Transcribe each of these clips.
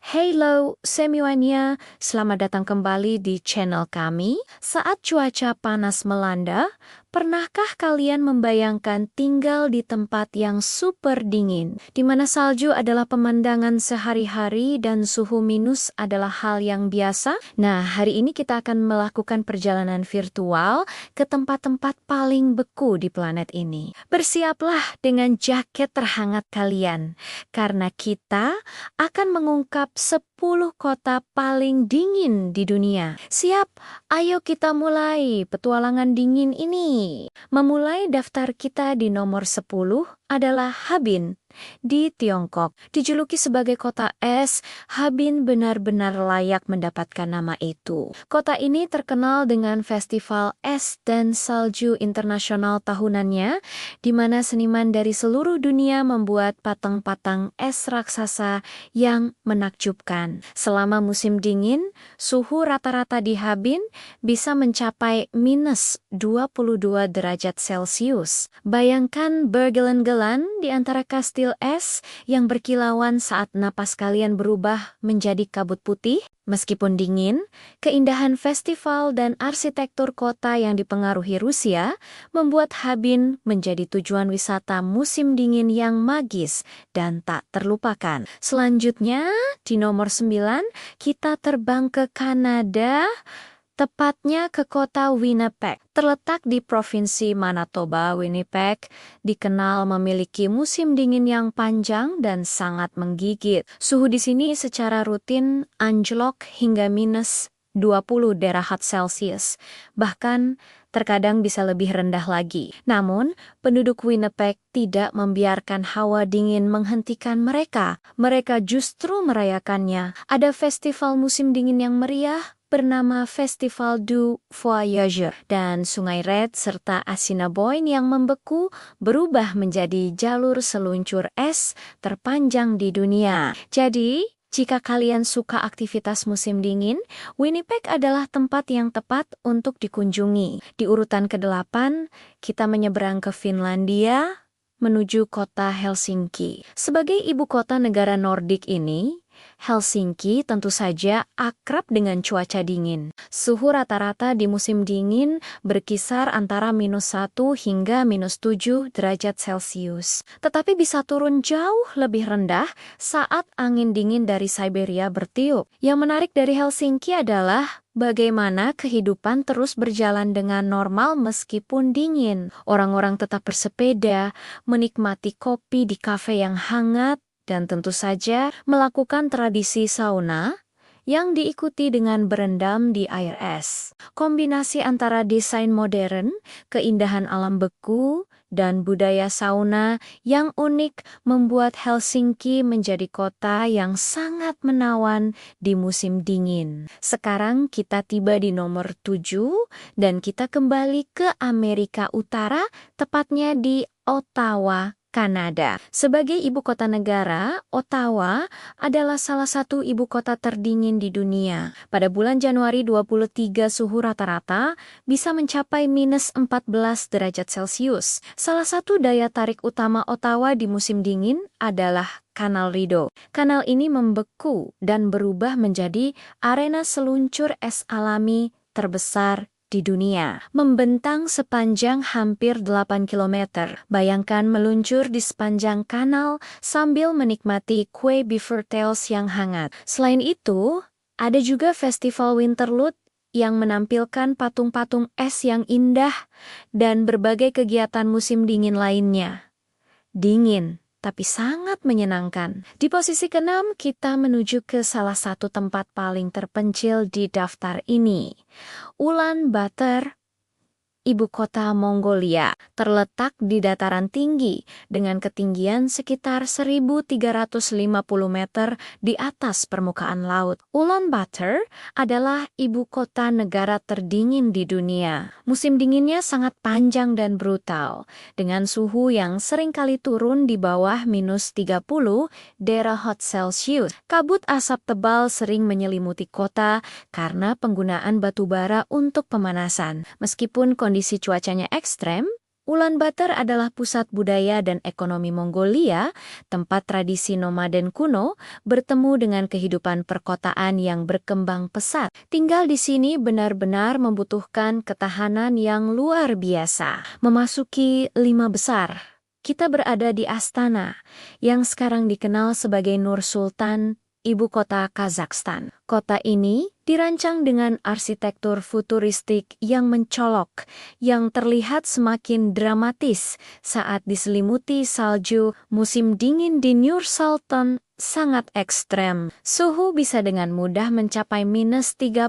Hello semuanya, selamat datang kembali di channel kami. Saat cuaca panas melanda, pernahkah kalian membayangkan tinggal di tempat yang super dingin, di mana salju adalah pemandangan sehari-hari dan suhu minus adalah hal yang biasa? Nah, hari ini kita akan melakukan perjalanan virtual ke tempat-tempat paling beku di planet ini. Bersiaplah dengan jaket terhangat kalian, karena kita akan mengungkap 10 kota paling dingin di dunia. Siap? Ayo kita mulai petualangan dingin ini. Memulai daftar kita di nomor 10 adalah Harbin di Tiongkok. Dijuluki sebagai kota es, Harbin benar-benar layak mendapatkan nama itu. Kota ini terkenal dengan festival es dan salju internasional tahunannya, di mana seniman dari seluruh dunia membuat patang-patang es raksasa yang menakjubkan. Selama musim dingin, suhu rata-rata di Harbin bisa mencapai minus 22 derajat Celcius. Bayangkan bergelan-gelan di antara kastil es yang berkilauan saat napas kalian berubah menjadi kabut putih. Meskipun dingin, keindahan festival dan arsitektur kota yang dipengaruhi Rusia membuat Harbin menjadi tujuan wisata musim dingin yang magis dan tak terlupakan. Selanjutnya, di nomor 9, kita terbang ke Kanada, tepatnya ke kota Winnipeg. Terletak di Provinsi Manitoba, Winnipeg dikenal memiliki musim dingin yang panjang dan sangat menggigit. Suhu di sini secara rutin anjlok hingga minus 20 derajat Celcius. Bahkan terkadang bisa lebih rendah lagi. Namun, penduduk Winnipeg tidak membiarkan hawa dingin menghentikan mereka. Mereka justru merayakannya. Ada festival musim dingin yang meriah bernama Festival du Voyageur, dan Sungai Red serta Assiniboine yang membeku berubah menjadi jalur seluncur es terpanjang di dunia. Jadi, jika kalian suka aktivitas musim dingin, Winnipeg adalah tempat yang tepat untuk dikunjungi. Di urutan ke-8, kita menyeberang ke Finlandia menuju kota Helsinki. Sebagai ibu kota negara Nordik ini, Helsinki tentu saja akrab dengan cuaca dingin. Suhu rata-rata di musim dingin berkisar antara minus 1 hingga minus 7 derajat Celcius. Tetapi bisa turun jauh lebih rendah saat angin dingin dari Siberia bertiup. Yang menarik dari Helsinki adalah bagaimana kehidupan terus berjalan dengan normal meskipun dingin. Orang-orang tetap bersepeda, menikmati kopi di kafe yang hangat, dan tentu saja melakukan tradisi sauna yang diikuti dengan berendam di air es. Kombinasi antara desain modern, keindahan alam beku, dan budaya sauna yang unik membuat Helsinki menjadi kota yang sangat menawan di musim dingin. Sekarang kita tiba di nomor 7 dan kita kembali ke Amerika Utara, tepatnya di Ottawa, Kanada. Sebagai ibu kota negara, Ottawa adalah salah satu ibu kota terdingin di dunia. Pada bulan Januari 23 suhu rata-rata bisa mencapai minus 14 derajat Celcius. Salah satu daya tarik utama Ottawa di musim dingin adalah Kanal Rideau. Kanal ini membeku dan berubah menjadi arena seluncur es alami terbesar di dunia, membentang sepanjang hampir 8 km. Bayangkan meluncur di sepanjang kanal sambil menikmati kue Beavertails yang hangat. Selain itu, ada juga festival Winterlude yang menampilkan patung-patung es yang indah dan berbagai kegiatan musim dingin lainnya. Dingin, tapi sangat menyenangkan. Di posisi ke-6, kita menuju ke salah satu tempat paling terpencil di daftar ini. Ulaanbaatar, ibu kota Mongolia, terletak di dataran tinggi dengan ketinggian sekitar 1.350 meter di atas permukaan laut. Ulaanbaatar adalah ibu kota negara terdingin di dunia. Musim dinginnya sangat panjang dan brutal, dengan suhu yang seringkali turun di bawah minus 30 derajat Celcius. Kabut asap tebal sering menyelimuti kota karena penggunaan batu bara untuk pemanasan. Meskipun kondisi cuacanya ekstrem, Ulaanbaatar adalah pusat budaya dan ekonomi Mongolia, tempat tradisi nomaden kuno bertemu dengan kehidupan perkotaan yang berkembang pesat. Tinggal di sini benar-benar membutuhkan ketahanan yang luar biasa. Memasuki 5 besar, kita berada di Astana, yang sekarang dikenal sebagai Nur Sultan, ibu kota Kazakhstan. Kota ini dirancang dengan arsitektur futuristik yang mencolok, yang terlihat semakin dramatis saat diselimuti salju. Musim dingin di Nur Sultan sangat ekstrem. Suhu bisa dengan mudah mencapai -30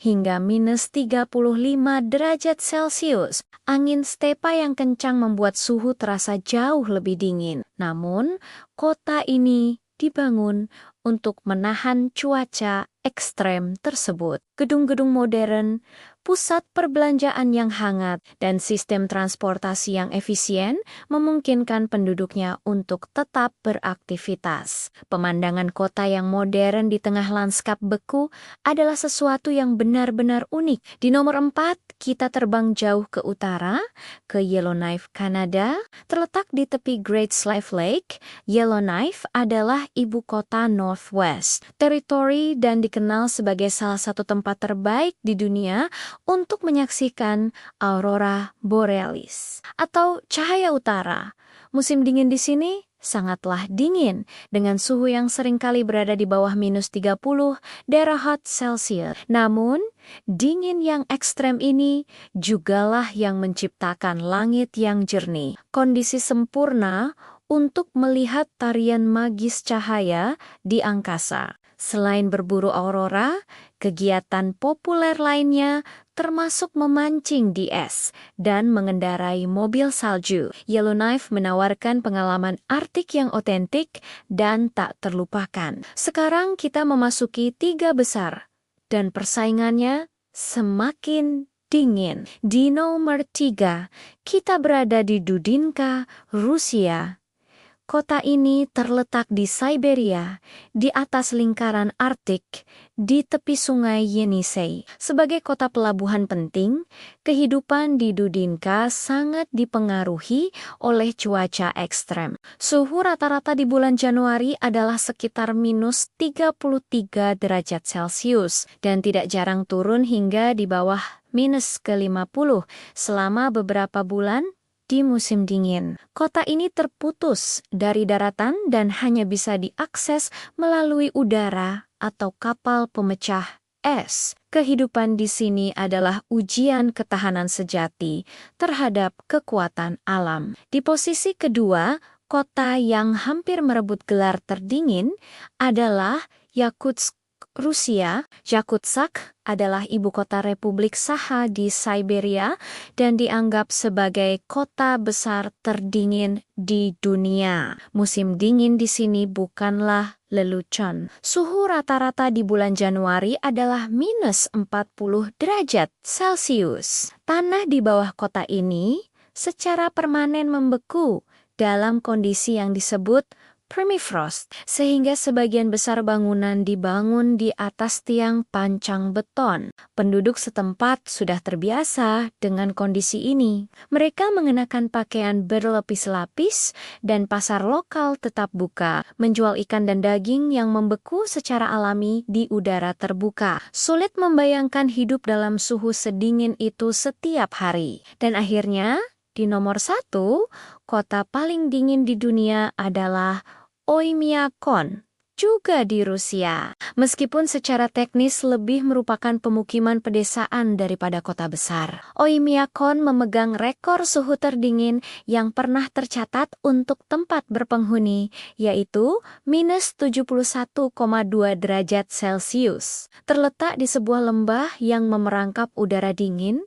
hingga -35 derajat Celcius. Angin stepa yang kencang membuat suhu terasa jauh lebih dingin. Namun, kota ini dibangun untuk menahan cuaca ekstrem tersebut. Gedung-gedung modern, pusat perbelanjaan yang hangat, dan sistem transportasi yang efisien memungkinkan penduduknya untuk tetap beraktivitas. Pemandangan kota yang modern di tengah lanskap beku adalah sesuatu yang benar-benar unik. Di nomor 4, kita terbang jauh ke utara, ke Yellowknife, Kanada. Terletak di tepi Great Slave Lake, Yellowknife adalah ibu kota Northwest Territory dan dikenal sebagai salah satu tempat terbaik di dunia untuk menyaksikan aurora borealis atau cahaya utara. Musim dingin di sini sangatlah dingin, dengan suhu yang seringkali berada di bawah -30 derajat Celcius. Namun, dingin yang ekstrem ini jugalah yang menciptakan langit yang jernih. Kondisi sempurna untuk melihat tarian magis cahaya di angkasa. Selain berburu aurora, kegiatan populer lainnya termasuk memancing di es dan mengendarai mobil salju. Yellowknife menawarkan pengalaman Arktik yang otentik dan tak terlupakan. Sekarang kita memasuki 3 besar, dan persaingannya semakin dingin. Di nomor 3, kita berada di Dudinka, Rusia. Kota ini terletak di Siberia, di atas lingkaran Arktik, di tepi sungai Yenisei. Sebagai kota pelabuhan penting, kehidupan di Dudinka sangat dipengaruhi oleh cuaca ekstrem. Suhu rata-rata di bulan Januari adalah sekitar -33 derajat Celcius dan tidak jarang turun hingga di bawah -50 selama beberapa bulan di musim dingin. Kota ini terputus dari daratan dan hanya bisa diakses melalui udara atau kapal pemecah es. Kehidupan di sini adalah ujian ketahanan sejati terhadap kekuatan alam. Di posisi kedua, kota yang hampir merebut gelar terdingin adalah Yakutsk, Rusia. Yakutsk adalah ibu kota Republik Sakha di Siberia dan dianggap sebagai kota besar terdingin di dunia. Musim dingin di sini bukanlah lelucon. Suhu rata-rata di bulan Januari adalah -40 derajat Celcius. Tanah di bawah kota ini secara permanen membeku dalam kondisi yang disebut permafrost, sehingga sebagian besar bangunan dibangun di atas tiang pancang beton. Penduduk setempat sudah terbiasa dengan kondisi ini. Mereka mengenakan pakaian berlapis-lapis dan pasar lokal tetap buka, menjual ikan dan daging yang membeku secara alami di udara terbuka. Sulit membayangkan hidup dalam suhu sedingin itu setiap hari. Dan akhirnya, di nomor 1, kota paling dingin di dunia adalah Oymyakon, juga di Rusia. Meskipun secara teknis lebih merupakan pemukiman pedesaan daripada kota besar, Oymyakon memegang rekor suhu terdingin yang pernah tercatat untuk tempat berpenghuni, yaitu -71,2 derajat Celcius. Terletak di sebuah lembah yang memerangkap udara dingin,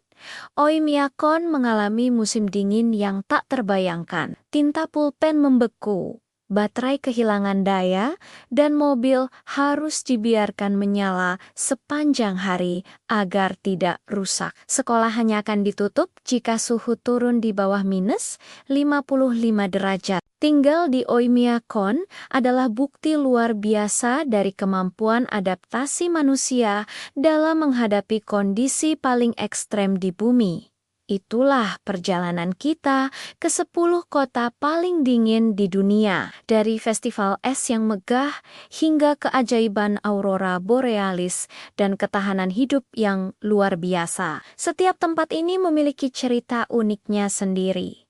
Oymyakon mengalami musim dingin yang tak terbayangkan. Tinta pulpen membeku, baterai kehilangan daya, dan mobil harus dibiarkan menyala sepanjang hari agar tidak rusak. Sekolah hanya akan ditutup jika suhu turun di bawah -55 derajat. Tinggal di Oymyakon adalah bukti luar biasa dari kemampuan adaptasi manusia dalam menghadapi kondisi paling ekstrem di bumi. Itulah perjalanan kita ke 10 kota paling dingin di dunia. Dari festival es yang megah hingga keajaiban aurora borealis dan ketahanan hidup yang luar biasa. Setiap tempat ini memiliki cerita uniknya sendiri.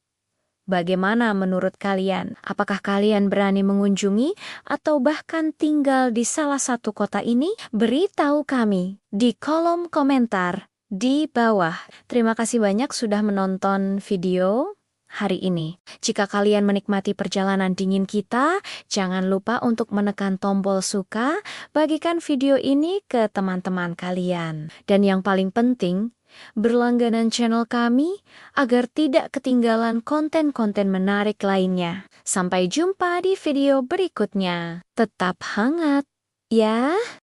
Bagaimana menurut kalian? Apakah kalian berani mengunjungi atau bahkan tinggal di salah satu kota ini? Beritahu kami di kolom komentar di bawah. Terima kasih banyak sudah menonton video hari ini. Jika kalian menikmati perjalanan dingin kita, jangan lupa untuk menekan tombol suka, bagikan video ini ke teman-teman kalian. Dan yang paling penting, berlangganan channel kami agar tidak ketinggalan konten-konten menarik lainnya. Sampai jumpa di video berikutnya. Tetap hangat, ya!